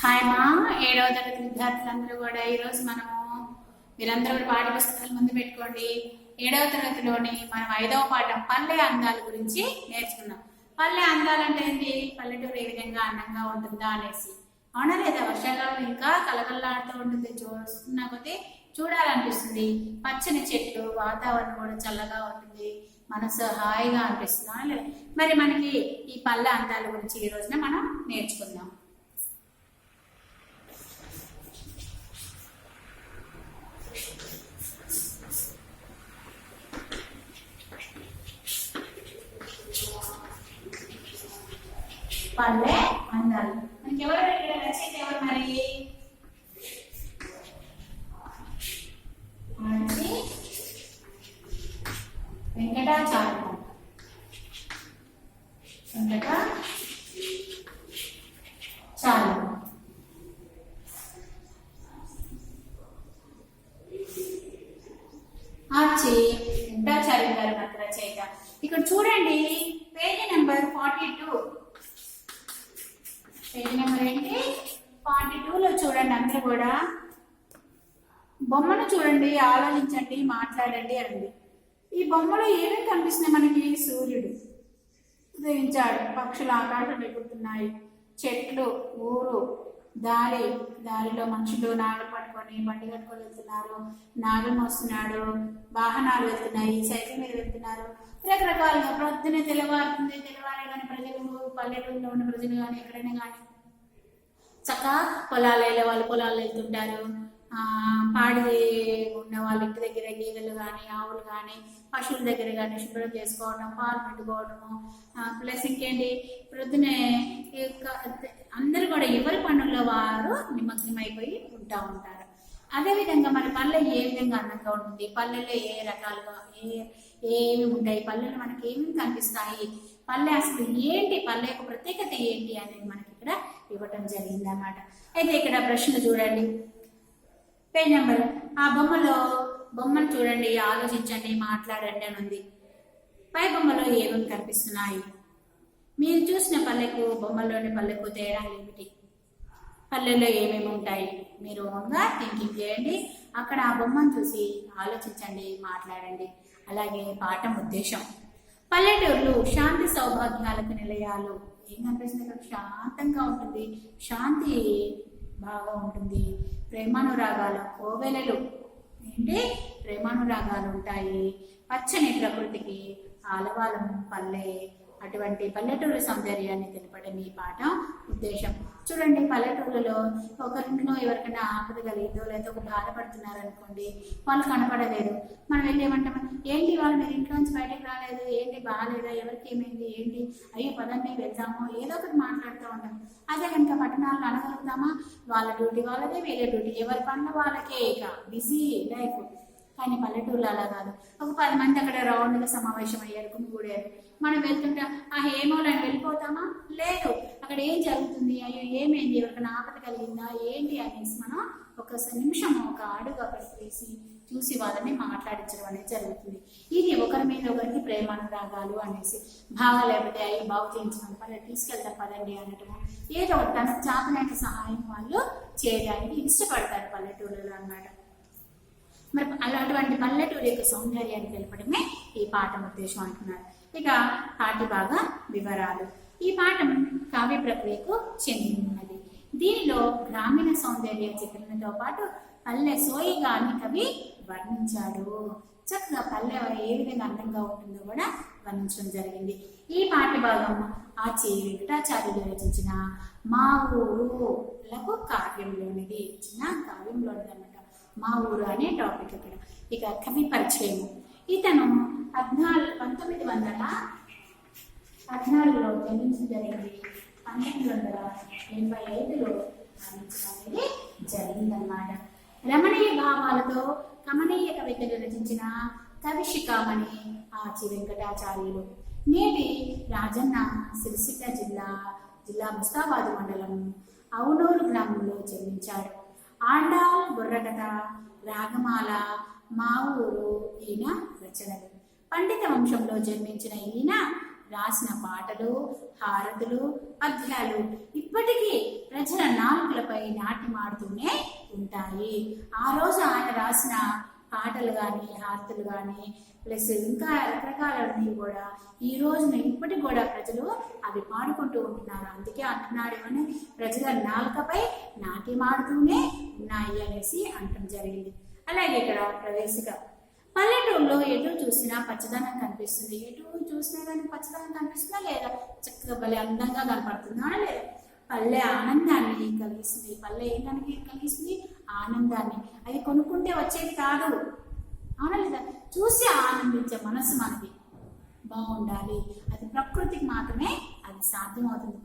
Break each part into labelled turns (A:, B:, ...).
A: Hi మా 7వ తరగతి విద్యార్థులందరూ కూడా ఈరోజు మీరందరూ కూడా పాఠ్య పుస్తకాలు ముందు పెట్టుకోండి. 7వ తరగతిలోని మనం 5వ పాఠం పల్లె అందాల గురించి నేర్చుకున్నాం. పల్లె అందాలంటే ఏంటి? పల్లెటూరు ఏ విధంగా అందంగా ఉంటుందా అనేసి. అవునా లేదా? వర్షాకాలం ఇంకా కలకల్లాడుతూ ఉంటుంది, చూస్తున్నా కొద్దీ చూడాలనిపిస్తుంది. పచ్చని చెట్లు, వాతావరణం కూడా చల్లగా ఉంటుంది, మనసు హాయిగా అనిపిస్తుంది. మరి మనకి ఈ పల్లె అందాల గురించి ఈ రోజున మనం నేర్చుకుందాం. పల్లె అందాలు మనకి ఎవరు ఇక్కడ రచయిత ఎవరు? మరి వెంకటాచార్యులు. వెంకటాచార్యులు గారు మనకు రచయిత. ఇక్కడ చూడండి, పేజీ నెంబర్ 42. పేజీ నెంబర్ ఏంటి? 42లో చూడండి. అందరూ కూడా బొమ్మను చూడండి, ఆలోచించండి, మాట్లాడండి అండి. ఈ బొమ్మలో ఏమేమి కనిపిస్తున్నాయి మనకి? సూర్యుడు ఉదయించాడు, పక్షులు ఆకాశం ఎగురుతున్నాయి, చెట్లు, ఊరు, దారిలో మనుషులు నాగలు పట్టుకొని బండి కట్టుకొని వెళ్తున్నారు, నాగలు మోస్తున్నాడు, వాహనాలు వెళ్తున్నాయి, సైకిల్ మీద వెళ్తున్నారు, రకరకాలుగా. ప్రొద్దునే తెల్లవారుతుంది, తెల్లవారే కానీ పల్లెటూరులో ఉన్న ప్రజలు కానీ ఎక్కడైనా కానీ చక్కగా పొలాలు వెళ్ళే వాళ్ళు పొలాలు వెళ్తుంటారు. పాడి ఉన్న వాళ్ళ ఇంటి దగ్గర గేదెలు కానీ ఆవులు కానీ పశువుల దగ్గర కానీ శుభ్రం చేసుకోవడం, పాలు పెట్టుకోవడము. ప్లస్ ఇంకేంటి, ప్రొద్దునే అందరూ కూడా ఎవరి పనుల్లో వారు నిమగ్నమైపోయి ఉంటారు. అదేవిధంగా మన పల్లె ఏ విధంగా అందంగా ఉంటుంది, పల్లెల్లో ఏ రకాలుగా ఏమి ఉంటాయి, పల్లెలు మనకి ఏమేమి కనిపిస్తాయి, పల్లె అసలు ఏంటి, పల్లె యొక్క ప్రత్యేకత ఏంటి అనేది మనకి ఇక్కడ ఇవ్వటం జరిగింది అన్నమాట. అయితే ఇక్కడ ప్రశ్నలు చూడండి, పేజ్ నెంబర్. ఆ బొమ్మను చూడండి, ఆలోచించండి, మాట్లాడండి అని ఉంది. పై బొమ్మలో ఏమేమి కనిపిస్తున్నాయి? మీరు చూసిన పల్లెకు బొమ్మల్లోని పల్లెకు తేడా ఏమిటి? పల్లెల్లో ఏమేమి ఉంటాయి? మీరు ఓన్గా థింకింగ్ చేయండి. అక్కడ ఆ బొమ్మను చూసి ఆలోచించండి, మాట్లాడండి. అలాగే పాఠం ఉద్దేశం. పల్లెటూర్లు శాంతి సౌభాగ్యాలకు నిలయాలు. ఏం కనిపిస్తుంది? ఇక్కడ శాంతంగా ఉంటుంది, శాంతి బాగా ఉంటుంది. ప్రేమానురాగాలు, కోవెలలు ఏంటి? ప్రేమానురాగాలు ఉంటాయి. పచ్చని ప్రకృతికి ఆలవాలం పల్లె. అటువంటి పల్లెటూరు సౌందర్యాన్ని తెలపడం ఈ పాఠం ఉద్దేశం. చూడండి, పల్లెటూరులో ఒకరింటిలో ఎవరికైనా ఆపద కలిగిందో లేదా ఒక బాధపడుతున్నారు అనుకోండి, వాళ్ళు కనపడలేదు. మనం వెళ్ళి ఏమంటాం, ఏంటి వాళ్ళు మీరు ఇంట్లోంచి బయటకు రాలేదు, ఏంటి బాగాలేదా, ఎవరికి ఏమైంది, ఏంటి, అయ్యో పదండి వెళ్తాము, ఏదో ఒకటి మాట్లాడుతూ ఉంటాం. అదే కనుక పట్టణాలను అనగలుగుతామా? వాళ్ళ డ్యూటీ వాళ్ళదే, వీళ్ళ డ్యూటీ, ఎవరి పనులు వాళ్ళకే, ఇక బిజీ లైఫ్. కానీ పల్లెటూరులో అలా కాదు. ఒక 10 మంది అక్కడ రౌండ్గా సమావేశం అయ్యారు, గుమిగూడారు. మనం వెళ్తుంటే ఏమోలని వెళ్ళిపోతామా? లేదు. అక్కడ ఏం జరుగుతుంది, అయ్యో ఏమైంది, ఎవరికైనా ఆపద కలిగిందా ఏంటి అనేసి మనం ఒక నిమిషం ఒక అడుగు అక్కడికి వేసి చూసి వాళ్ళని మాట్లాడించడం అనేది జరుగుతుంది. ఇది ఒకరి మీద ఒకరికి ప్రేమానురాగాలు అనేసి. బాగా లేకపోతే అయ్యి బాగు చేయించడం, పల్లె తీసుకెళ్తాం పదండి అనటము, ఏదో ఒకటి తన చాపనైన సహాయం వాళ్ళు చేయడానికి ఇష్టపడతారు పల్లెటూరులో అన్నమాట. మరి అలాంటి పల్లెటూరు యొక్క సౌందర్యాన్ని తెలపడమే ఈ పాఠం ఉద్దేశం అంటున్నారు. ఇక పాఠ్యభాగ వివరాలు. ఈ పాఠం కావ్య ప్రక్రియకు చెందినది. దీనిలో గ్రామీణ సౌందర్య చిత్రణతో పాటు పల్లె సోయిగాన్ని కవి వర్ణించాడు. చక్కగా పల్లె ఏ విధంగా అందంగా ఉంటుందో కూడా వర్ణించడం జరిగింది. ఈ పాఠ్యభాగం వెంకటాచార్యులు రచించిన మా ఊరులకు కావ్యంలోనిది, చిన్న కావ్యంలోనిది అన్నమాట. మా ఊరు అనే టాపిక్ ఇక్కడ. ఇక కవి పరిచయం. ఇతను 1914లో జన్మించడం జరిగింది. 1985లో మరణించడం అనేది జరిగిందన్నమాట. రమణీయ భావాలతో కమనీయ కవితలు రచించిన కవిశిఖామణి వెంకటాచార్యులు. నేటి రాజన్న సిరిసిల్ల జిల్లా ముస్తాబాద్ మండలం అవునూరు గ్రామంలో జన్మించాడు. ఆండాల్ బుర్రకథ, రాగమాల, మా ఊరు ఈయన రచనలు. పండిత వంశంలో జన్మించిన ఈయన రాసిన పాటలు, హారతులు, పద్యాలు ఇప్పటికీ ప్రజల నాలుకలపై నాట్యమాడుతూనే ఉంటాయి. ఆ రోజు ఆయన రాసిన పాటలు కానీ, హారతులు కానీ, ప్లస్ ఇంకా రకరకాలన్నీ కూడా ఈ రోజున ఇప్పటికి కూడా ప్రజలు అవి పాడుకుంటూ ఉంటున్నారు. అందుకే అంటున్నాడు అని ప్రజల నాలుకపై నాట్యమాడుతూనే ఉన్నాయి అనేసి అంటం జరిగింది. అలాగే ఇక్కడ ప్రవేశిక పల్లెటూరులో ఎటు చూసినా పచ్చదనం కనిపిస్తుంది. ఎటు చూసినా కానీ పచ్చదనం కనిపిస్తుందా లేదా? చక్కగా భలే అందంగా కనపడుతుందా లేదా? పల్లె ఆనందాన్ని కలిగిస్తుంది. పల్లె ఏం కలిగిస్తుంది? ఆనందాన్ని. అది కొనుక్కుంటే వచ్చేది కాదు, అవునా లేదా? చూసి ఆనందించే మనసు మనది బాగుండాలి. అది ప్రకృతికి మాత్రమే అది సాధ్యమవుతుంది.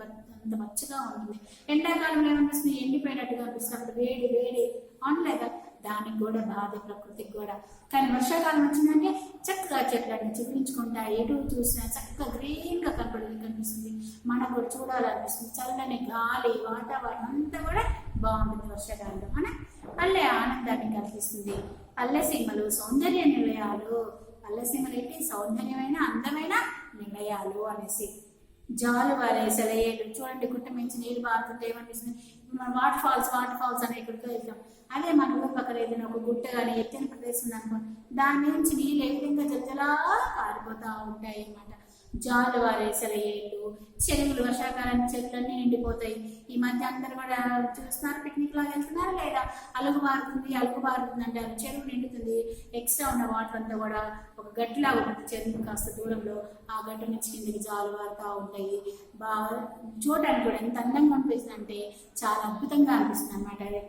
A: అంత పచ్చగా ఉంటుంది. ఎండాకాలంలో ఏమనిపిస్తుంది? ఎండిపోయినట్టుగా అనిపిస్తుంది. అప్పుడు వేడి వేడి, అవును లేదా? దానికి కూడా బాధ ప్రకృతికి కూడా. కానీ వర్షాకాలం వచ్చిందంటే చక్కగా చెట్లన్నీ చూపించుకుంటాయి. ఎటు చూసినా చక్కగా గ్రీన్గా కనిపిస్తుంది. మనకు కూడా చూడాలనిపిస్తుంది. చల్లని గాలి, వాతావరణం అంతా కూడా బాగుంటుంది వర్షాకాలంలో. మన పల్లె ఆనందాన్ని కల్పిస్తుంది. పల్లె సీమలు సౌందర్య నిలయాలు. పల్లె సీమలు ఏంటి? సౌందర్యమైన అందమైన నిలయాలు అనేసి. జాలువారే సెలయేళ్ళు చూడండి, గుట్ట మించి నీళ్ళు పారుతుంటే ఏమనిపిస్తుంది? మనం వాటర్ ఫాల్స్ అనే ఇక్కడికి వెళ్తాం. అదే మన ఊరు పక్కన ఏదైనా ఒక గుట్ట కానీ ఎత్తైన ప్రదేశం ఉందనుకోండి, దాని నుంచి నీళ్ళు ఏ విధంగా జలజలా పారిపోతూ ఉంటాయి అన్నమాట. జాలువారే సెలయేళ్ళు, చెరువులు వర్షాకాలానికి చెరువులన్నీ నిండిపోతాయి. ఈ మధ్య అందరు కూడా చూస్తున్నారు, పిక్నిక్ లాగా వెళ్తున్నారు లేదా? అలుగు బారుతుంది అంటారు. చెరువు నిండుతుంది. ఎక్స్ట్రా ఉన్న వాటర్ అంతా కూడా ఒక గట్టులాగా ఉంటుంది. చెరువు కాస్త దూరంలో ఆ గట్టు నుంచి కిందికి జాలువారుతూ ఉంటాయి. బాగా చూడడానికి కూడా ఎంత అందంగా అనిపిస్తుంది అంటే చాలా అద్భుతంగా అనిపిస్తుంది అన్నమాట. అది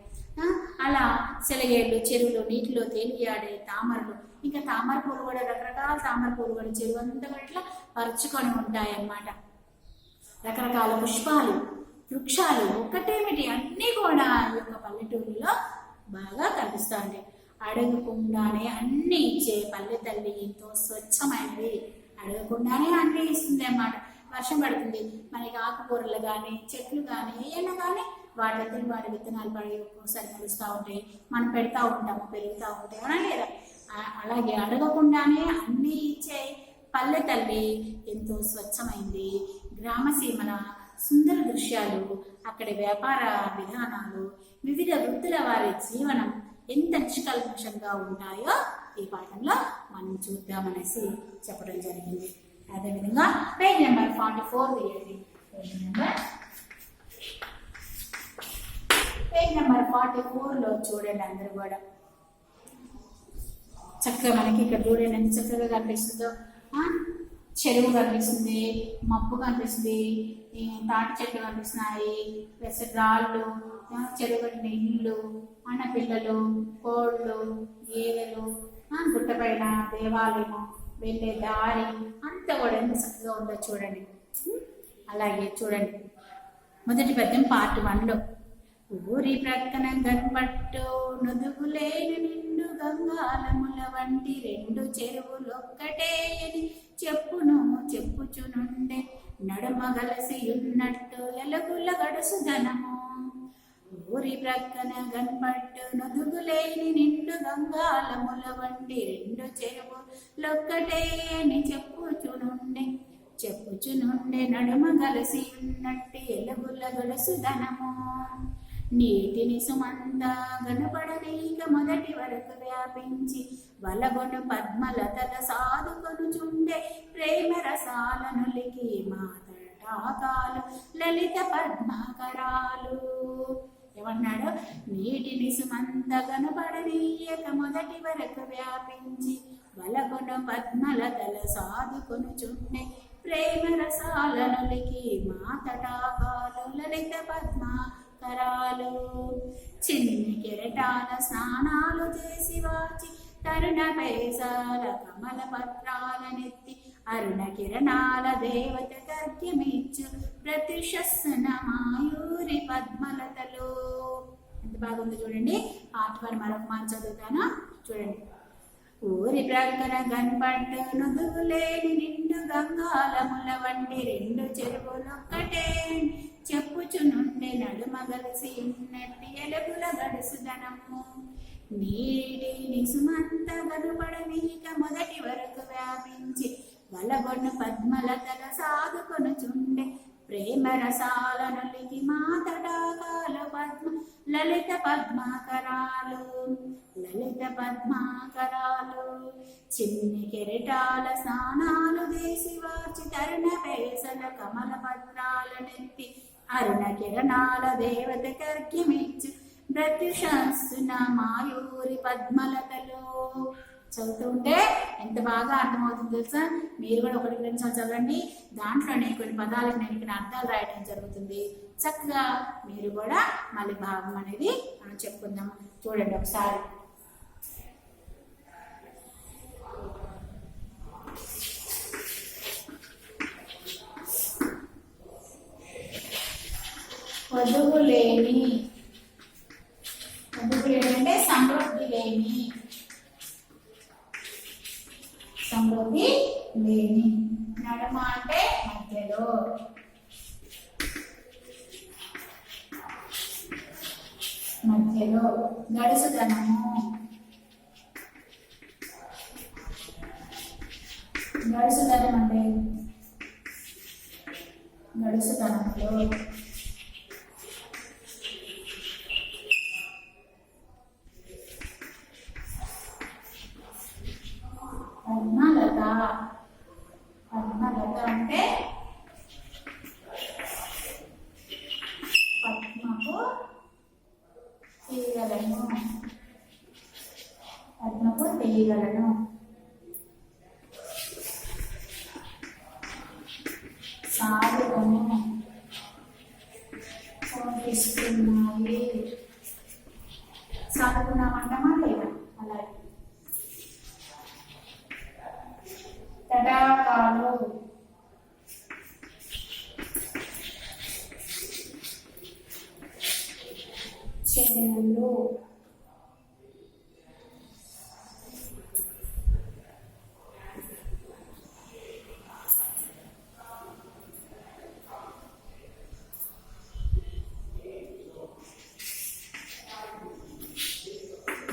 A: అలా సెలయేళ్ళు, చెరువులు, నీటిలో తేలియాడే తామరలు, ఇంకా తామర పూలు కూడా రకరకాల తామర పూలు కూడా చెరువు అంతా కూడా ఇట్లా పరుచుకొని ఉంటాయి అన్నమాట. రకరకాల పుష్పాలు, వృక్షాలు ఒక్కటేమిటి అన్నీ కూడా ఈ యొక్క పల్లెటూరులో బాగా కనిపిస్తూ ఉంటాయి. అడగకుండానే అన్ని ఇచ్చే పల్లె తల్లి ఎంతో స్వచ్ఛమైనది. అడగకుండానే అన్నీ ఇస్తుంది అన్నమాట. వర్షం పడుతుంది, మనకి ఆకుకూరలు కానీ, చెట్లు కానీ, ఏమైనా కానీ వాటి విత్తనాలు పడి ఒక్కోసారి కలుస్తూ ఉంటాయి. మనం పెడతా ఉంటాము, పెరుగుతూ ఉంటాయి, అవునా లేదా? అలాగే అడగకుండానే అన్నీ ఇచ్చే పల్లె తల్లి ఎంతో స్వచ్ఛమైంది. గ్రామసీమల సుందర దృశ్యాలు, అక్కడి వ్యాపార విధానాలు, వివిధ వృత్తుల వారి జీవనం ఎంత నిష్కల్మషంగా ఉంటాయో ఈ పాఠంలో మనం చూద్దామనేసి చెప్పడం జరిగింది. అదేవిధంగా పేజ్ నెంబర్ 44 తీయండి. పేజ్ నెంబర్ 44లో చూడండి. అందరూ కూడా చక్కగా మనకి ఇక్కడ చూడండి ఎంత చక్కగా కనిపిస్తుందో. చెరువు కనిపిస్తుంది, మబ్బు కనిపిస్తుంది, తాటి చెట్లు కనిపిస్తున్నాయి, ప్లస్ రాళ్ళు, చెరువు కట్టిన ఇళ్ళు, అన్న పిల్లలు, కోళ్ళు, గేదెలు, గుట్టపైన దేవాలయం, వెళ్ళే దారి అంతా కూడా ఎంత చక్కగా ఉందో చూడండి. అలాగే చూడండి మొదటి పద్యం పార్ట్ 1లో ఊరి ప్రక్కన గన్పట్టు నుదుగులేని నిండు గంగాలముల వంటి రెండు చెరువులొక్కటే అని చెప్పుచునుండే నడుమగలసి ఉన్నట్టు ఎలుగుల గడుసుదనము. ఊరి ప్రక్కన గన్పట్టు నుదుగులేని నిండు గంగాలముల వంటి రెండు చెరువులొక్కటే అని చెప్పుచునుండే నడుమగలసి ఉన్నట్టు ఎలుగుల గడుసుదనము. నీటిని సుమంత గనుపడనీక మొదటి వరకు వ్యాపించి వలగొను పద్మలతల సాదుకొనుచుండే ప్రేమ రసాలనులికి మాతటాకాలు లలిత పద్మకరాలు. ఏమన్నాడు? నీటిని సుమంత గనుపడనీయక మొదటి వరకు వ్యాపించి వలగొను పద్మలతల సాదుకొనుచుండే ప్రేమ రసాలనులికి మాతటాకాలు లలిత పద్మకరాలు. చిన్ని కెరటాల స్నానాలు చేసి వాచి తరుణ పేసాల కమల పత్రాలనెత్తి అరుణ కిరణాల దేవత తర్క్యమిచ్చు ప్రతిశస్సన మాయూరి పద్మలతలు. ఎంత బాగుంది చూడండి. పార్ట్ 1 మరొక మాట చదువుతాను చూడండి. ఊరి ప్రక్కన గన్పట్టు నుదుగులేని నిండు గంగాలముల వంటి రెండు చెరువులొక్కటే చెప్పుచునుండే నడుమగలిసి ఉన్నట్టి ఎలుగుల గడుసుదనము. నీటిని సుమంత గనుపడనీక మొదటి వరకు వ్యాపించి వల కొల్లగొన్న పద్మలతల సాగుకొనుచుండే ప్రేమ రసాలనులికి మాతడాకాల పద్మ లలిత పద్మాకరాలు లలిత పద్మాకరాలు చిన్ని కెరటాల స్నానాలు దేశి వాచి తరుణ పేసల కమల పత్రాల నెత్తి అరుణ కిరణాల దేవత కర్క్యమిచ్చు ప్రత్యుషస్తున్న మాయూరి పద్మలతలో. చదువుతుంటే ఎంత బాగా అర్థమవుతుంది తెలుసా. మీరు కూడా ఒకటి రెండు సార్లు చదవండి. దాంట్లోనే కొన్ని పదాలకు నేను ఇక్కడ అర్థాలు రాయడం జరుగుతుంది. చక్కగా మీరు కూడా మళ్ళీ భాగం అనేది మనం చెప్పుకుందాం. చూడండి ఒకసారి. వధువు లేని, వధువు లేని అంటే సమృద్ధి లేని, సమృద్ధి లేని. నడుమ అంటే మధ్యలో, మధ్యలో. గడుసుదనము, గడుసుదనం అంటే గడుసుదనంలో. పద్మలత, పద్మలత అంటే పద్మపు తీగలను, పద్మపు తీగలను. సాగులను పోషిస్తున్నాయి. సాగుతున్నామంటామా లేదా? అలాగే. తడాకాలు, చెరువులు.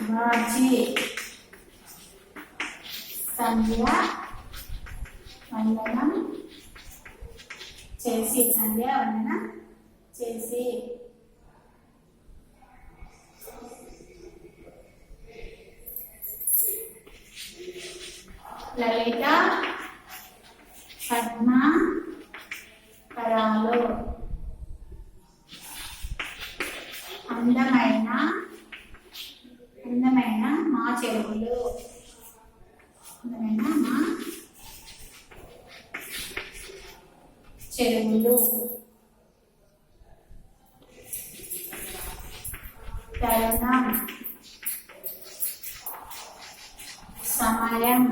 A: బాచి, సంధ్య వందనం చేసి, సంధ్య వందనం చేసి. లలిత పద్మాకరాలు, అందమైన, అందమైన మా చెరువులు, అందమైన మా చెరువులు. తరుణం, సమయం.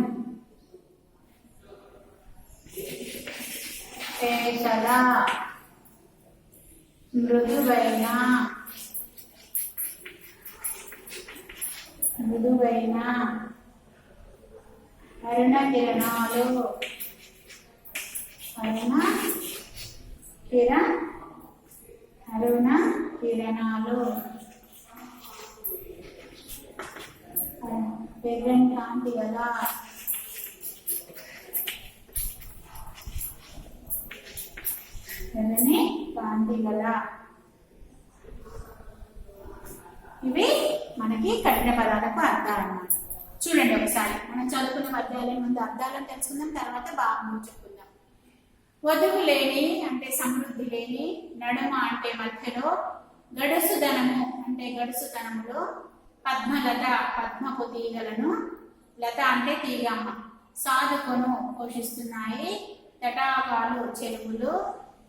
A: పేషల, మృదువైన, మృదువైన. అరుణ కిరణాలు, అరుణ కిరణాలు. ఎర్రని కాంతి గల, ఎర్రని కాంతి గల. ఇవి మనకి కఠిన పదాలకు అర్థాలు అన్నమాట. చూడండి ఒకసారి. మనం చదువుకున్న పద్యాల ముందు అర్థాలను తెలుసుకుందాం, తర్వాత భాగం చెప్పుకుందాం. వధువు లేని అంటే సమృద్ధి లేని, నడుమ అంటే మధ్యలో, గడుసుదనము అంటే గడుసుతనములో, పద్మలత పద్మపు తీగలను, లత అంటే తీగమ్మ, సాధుకొను పోషిస్తున్నాయి, తటాకాలు చెరువులు,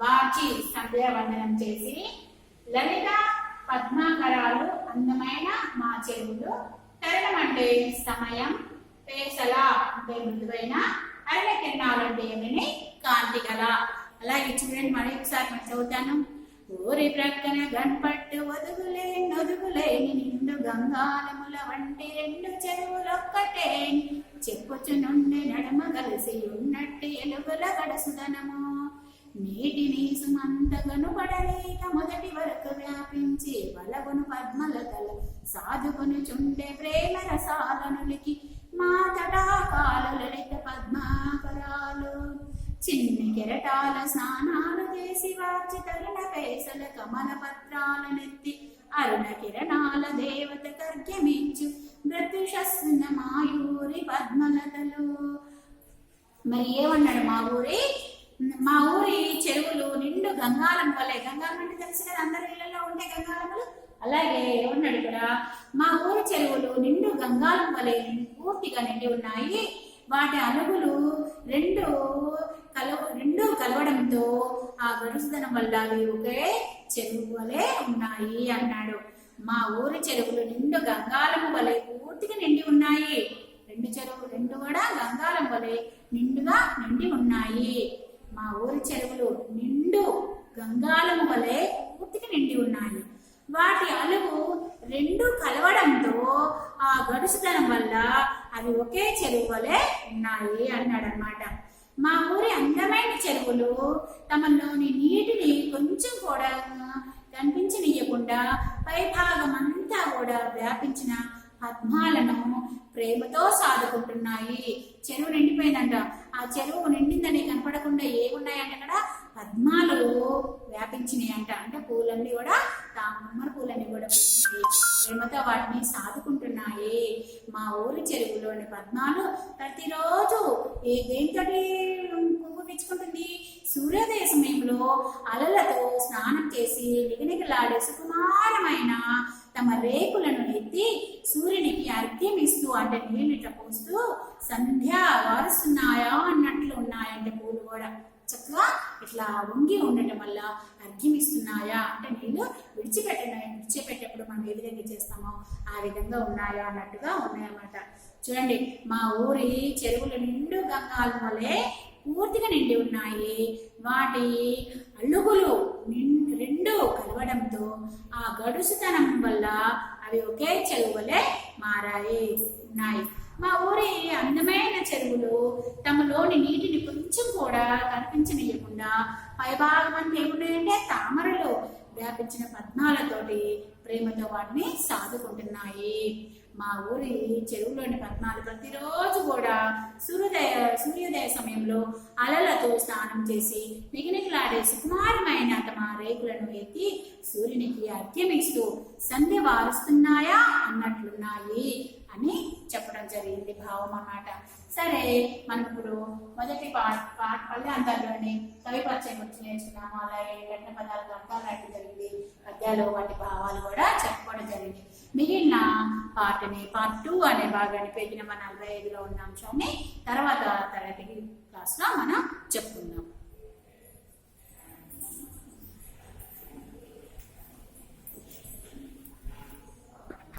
A: వాచి సంధ్యావందనం చేసి, లలిత పద్మాకరాలు అందమైన మా చెరువులు, తరుణం అంటే సమయం, పేసల అంటే మృదువైన, అరుణ కిరణాలు అంటే ఏమని కాంతి గల. అలాగే చూడండి మరి ఒకసారి మనం చదువుతాను. ఊరి ప్రక్కన గణపట్టు ఒదుగులేని నిండు గంగాలముల వంటి రెండు చెరువులొక్కటే చెప్పుచు నుండి నడమ కలిసి ఉన్నట్టు ఎలుగుల గడసుదనము. నీటిని సుమంతగను పడలేక మొదటి వరకు వ్యాపించి వలగును పద్మలతల సాధుకుని చుండే ప్రేమ రసాలనులికి మా తటాకాలు లలిత పద్మాకరాలు. కెరటాల స్నానాలు చేసి వాచి తరుణ పేసల కమల పత్రాల నెత్తి అరుణ కిరణాల దేవత కర్గ్యమిచ్చు మృత్యుషస్సున మాయూరి పద్మలతలు. మరి ఏమన్నాడు? మా ఊరి చెరువులు నిండు గంగాలం వలె. గంగాలం అంటే తెలుసు కదా, అందరి ఇళ్లలో ఉంటే గంగాలములు. అలాగే ఏమన్నాడు ఇక్కడ? మా ఊరి చెరువులు నిండు గంగాలం వలె పూర్తిగా నిండి ఉన్నాయి. వాటి అలుగులు రెండు కలవడంతో ఆ గడుసుదనం వల్ల అవి ఒకే చెరువు వలె ఉన్నాయి అన్నాడు. మా ఊరి చెరువులు నిండు గంగాలము వలె పూర్తిగా నిండి ఉన్నాయి. రెండు కూడా గంగాలం వలె నిండుగా నిండి ఉన్నాయి. మా ఊరి చెరువులు నిండు గంగాలము వలె పూర్తిగా నిండి ఉన్నాయి. వాటి అలుగు రెండు కలవడంతో ఆ గడుసుదనం వల్ల అవి ఒకే చెరువు వలె ఉన్నాయి అన్నాడనమాట. మా ఊరి అందమైన చెరువులు తమలోని నీటిని కొంచెం కూడా కనిపించనీయకుండా పైభాగం అంతా కూడా వ్యాపించిన పద్మాలను ప్రేమతో సాదుకుంటున్నాయి. చెరువు నిండిపోయిందంట. ఆ చెరువు నిండిందని కనపడకుండా ఏమున్నాయంట? అక్కడ పద్మాలు వ్యాపించినాయి అంట. అంటే పూలన్నీ కూడా తామర పూలన్నీ కూడా ప్రేమతో వాటిని సాదుకుంటున్నాయి. మా ఊరి చెరువులోని పద్మాలు ప్రతిరోజు దేంతటి పువ్వు పిచ్చుకుంటుంది? సూర్యోదయ సమయంలో అలలతో స్నానం చేసి నిగనిగలాడే సుకుమారమైన తమ రేకులను ఎత్తి సూర్యునికి అర్ఘ్యం ఇస్తూ, అంటే నీళ్ళిట పోస్తూ సంధ్య వారుస్తున్నాయా అన్నట్లు ఉన్నాయంటే పూలు కూడా చక్కగా ఇట్లా వంగి ఉండటం వల్ల అర్ఘ్యం ఇస్తున్నాయా అంటే నీళ్ళు విడిచిపెట్టేటప్పుడు మనం ఏ విధంగా చేస్తామో ఆ విధంగా ఉన్నాయా అన్నట్టుగా ఉన్నాయన్నమాట. చూడండి, మా ఊరి చెరువులు నిండు గంగాల వలె పూర్తిగా నిండి ఉన్నాయి. వాటి అలుగులు రెండు కలవడంతో ఆ గడుసుతనం వల్ల అవి ఒకే చెరువు వలె ఉన్నాయి. మా ఊరి అందమైన చెరువులు తమలోని నీటిని కొంచెం కూడా కనిపించనీయకుండా పైభాగం అంతా ఏమున్నాయంటే తామరలు వ్యాపించిన పద్మాలతోటి ప్రేమతో వాటిని సాదుకుంటున్నాయి. మా ఊరి చెరువులోని పద్మాలు ప్రతిరోజు కూడా సూర్యోదయ సమయంలో అలలతో స్నానం చేసి నిగనిగలాడే సుకుమారమైన తమ రేకులను ఎత్తి సూర్యునికి అర్ఘ్యమిస్తూ సంధ్య వారుస్తున్నాయా అన్నట్లున్నాయి అని చెప్పడం జరిగింది, భావం అన్నమాట. సరే, మనం ఇప్పుడు మొదటి పద్యాంతాల్లోని కవి పరిచయం గురించి నేర్చుకున్నాము. అలాగే ఘటన పదాలకు అర్థాలు రాయడం జరిగింది. పద్యాలు వాటి భావాలు కూడా చెప్పుకోవడం జరిగింది. మిగిలిన పార్ట్ 2 అనే భాగాన్ని పేజీ నెంబర్ 45లో ఉన్న అంశాన్ని తర్వాత తరగతి